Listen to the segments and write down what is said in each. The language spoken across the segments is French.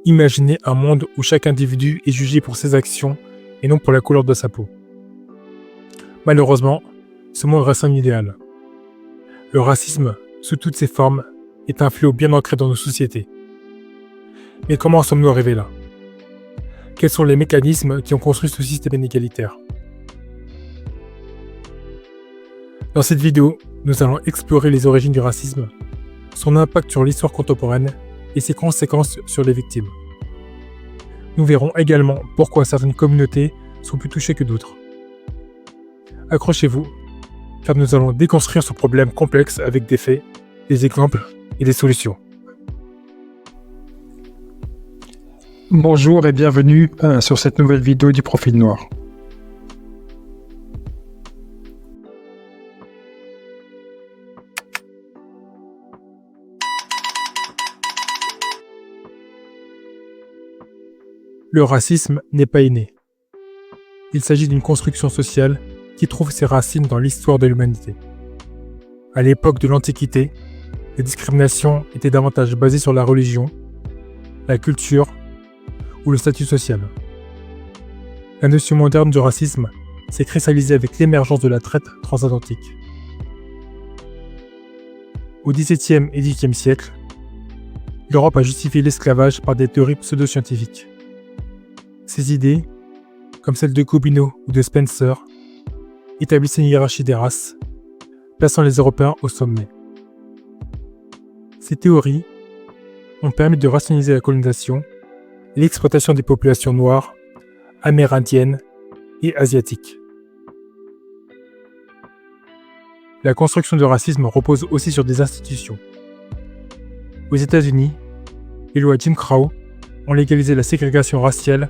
Imaginez un monde où chaque individu est jugé pour ses actions et non pour la couleur de sa peau. Malheureusement, ce monde reste un idéal. Le racisme, sous toutes ses formes, est un fléau bien ancré dans nos sociétés. Mais comment en sommes-nous arrivés là? Quels sont les mécanismes qui ont construit ce système inégalitaire? Dans cette vidéo, nous allons explorer les origines du racisme, son impact sur l'histoire contemporaine et ses conséquences sur les victimes. Nous verrons également pourquoi certaines communautés sont plus touchées que d'autres. Accrochez-vous, car nous allons déconstruire ce problème complexe avec des faits, des exemples et des solutions. Bonjour et bienvenue sur cette nouvelle vidéo du Profil Noir. Le racisme n'est pas inné. Il s'agit d'une construction sociale qui trouve ses racines dans l'histoire de l'humanité. À l'époque de l'Antiquité, les discriminations étaient davantage basées sur la religion, la culture ou le statut social. La notion moderne du racisme s'est cristallisée avec l'émergence de la traite transatlantique. Au XVIIe et XVIIIe siècle, l'Europe a justifié l'esclavage par des théories pseudo-scientifiques. Ces idées, comme celles de Gobineau ou de Spencer, établissaient une hiérarchie des races, plaçant les Européens au sommet. Ces théories ont permis de rationaliser la colonisation et l'exploitation des populations noires, amérindiennes et asiatiques. La construction du racisme repose aussi sur des institutions. Aux États-Unis, les lois Jim Crow ont légalisé la ségrégation raciale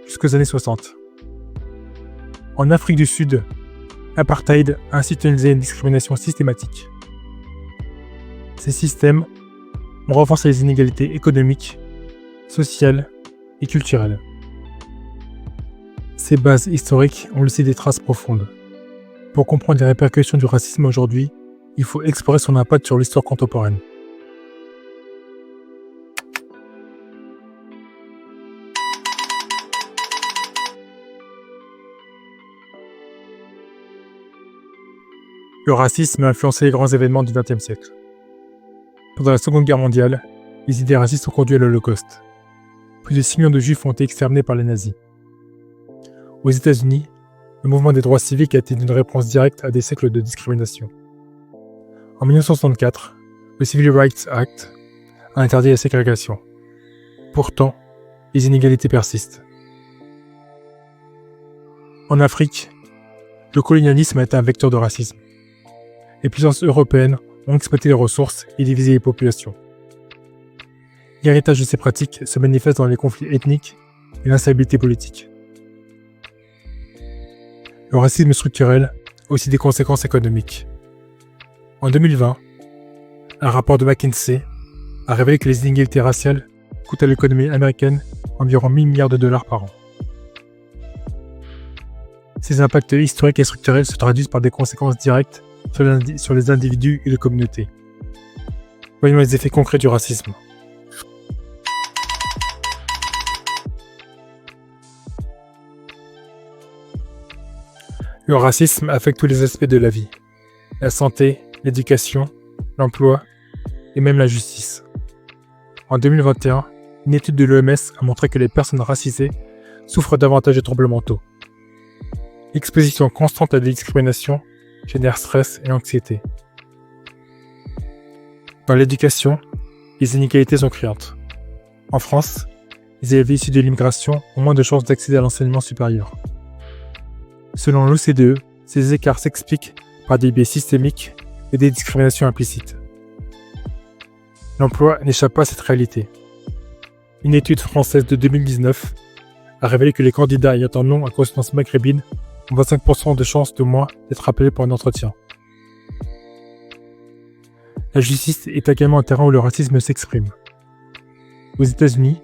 jusqu'aux années 60. En Afrique du Sud, l'apartheid a institutionnalisé une discrimination systématique. Ces systèmes ont renforcé les inégalités économiques, sociales et culturelles. Ces bases historiques ont laissé des traces profondes. Pour comprendre les répercussions du racisme aujourd'hui, il faut explorer son impact sur l'histoire contemporaine. Le racisme a influencé les grands événements du XXe siècle. Pendant la Seconde Guerre mondiale, les idées racistes ont conduit à l'Holocauste. Plus de 6 millions de Juifs ont été exterminés par les nazis. Aux États-Unis, le mouvement des droits civiques a été une réponse directe à des siècles de discrimination. En 1964, le Civil Rights Act a interdit la ségrégation. Pourtant, les inégalités persistent. En Afrique, le colonialisme a été un vecteur de racisme. Les puissances européennes ont exploité les ressources et divisé les populations. L'héritage de ces pratiques se manifeste dans les conflits ethniques et l'instabilité politique. Le racisme structurel a aussi des conséquences économiques. En 2020, un rapport de McKinsey a révélé que les inégalités raciales coûtent à l'économie américaine environ 1 000 milliards de dollars par an. Ces impacts historiques et structurels se traduisent par des conséquences directes sur les individus et les communautés. Voyons les effets concrets du racisme. Le racisme affecte tous les aspects de la vie. La santé, l'éducation, l'emploi et même la justice. En 2021, une étude de l'OMS a montré que les personnes racisées souffrent davantage de troubles mentaux. L'exposition constante à des discriminations génère stress et anxiété. Dans l'éducation, les inégalités sont criantes. En France, les élèves issus de l'immigration ont moins de chances d'accéder à l'enseignement supérieur. Selon l'OCDE, ces écarts s'expliquent par des biais systémiques et des discriminations implicites. L'emploi n'échappe pas à cette réalité. Une étude française de 2019 a révélé que les candidats ayant un nom à consonance maghrébine ont 25% de chances de moins d'être appelés pour un entretien. La justice est également un terrain où le racisme s'exprime. Aux États-Unis,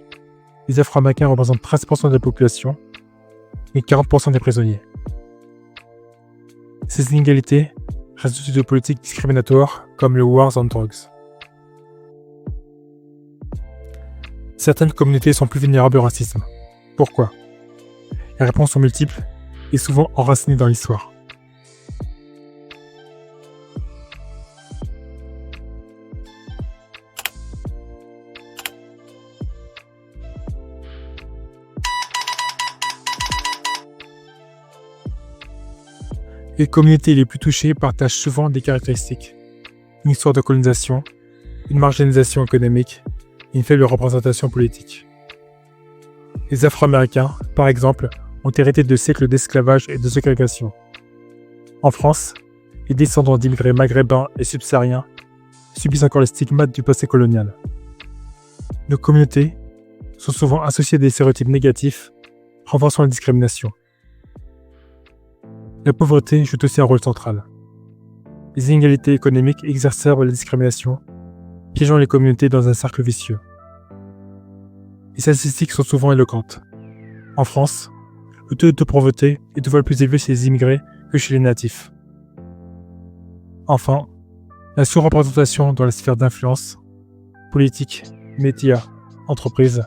les Afro-Américains représentent 13% de la population et 40% des prisonniers. Ces inégalités résultent de politiques discriminatoires comme le War on Drugs. Certaines communautés sont plus vulnérables au racisme. Pourquoi? Les réponses sont multiples et souvent enracinées dans l'histoire. Les communautés les plus touchées partagent souvent des caractéristiques. Une histoire de colonisation, une marginalisation économique et une faible représentation politique. Les Afro-Américains, par exemple, ont hérité de siècles d'esclavage et de ségrégation. En France, les descendants d'immigrés maghrébins et subsahariens subissent encore les stigmates du passé colonial. Nos communautés sont souvent associées à des stéréotypes négatifs, renforçant la discrimination. La pauvreté joue aussi un rôle central. Les inégalités économiques exacerbent la discrimination, piégeant les communautés dans un cercle vicieux. Les statistiques sont souvent éloquentes. En France, le taux de pauvreté est deux fois plus élevé chez les immigrés que chez les natifs. Enfin, la sous-représentation dans la sphère d'influence, politique, médias, entreprises,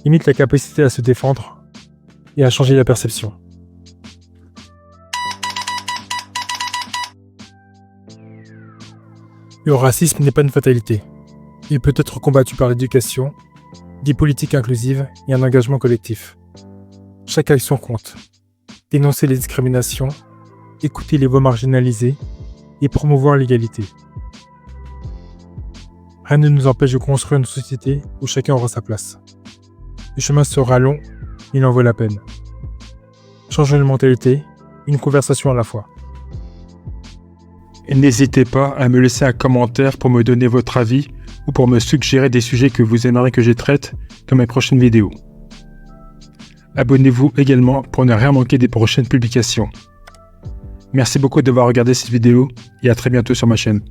limite la capacité à se défendre et à changer la perception. Le racisme n'est pas une fatalité. Il peut être combattu par l'éducation, des politiques inclusives et un engagement collectif. Chaque action compte. Dénoncer les discriminations, écouter les voix marginalisées et promouvoir l'égalité. Rien ne nous empêche de construire une société où chacun aura sa place. Le chemin sera long, il en vaut la peine. Changer de mentalité, une conversation à la fois. Et n'hésitez pas à me laisser un commentaire pour me donner votre avis ou pour me suggérer des sujets que vous aimeriez que je traite dans mes prochaines vidéos. Abonnez-vous également pour ne rien manquer des prochaines publications. Merci beaucoup d'avoir regardé cette vidéo et à très bientôt sur ma chaîne.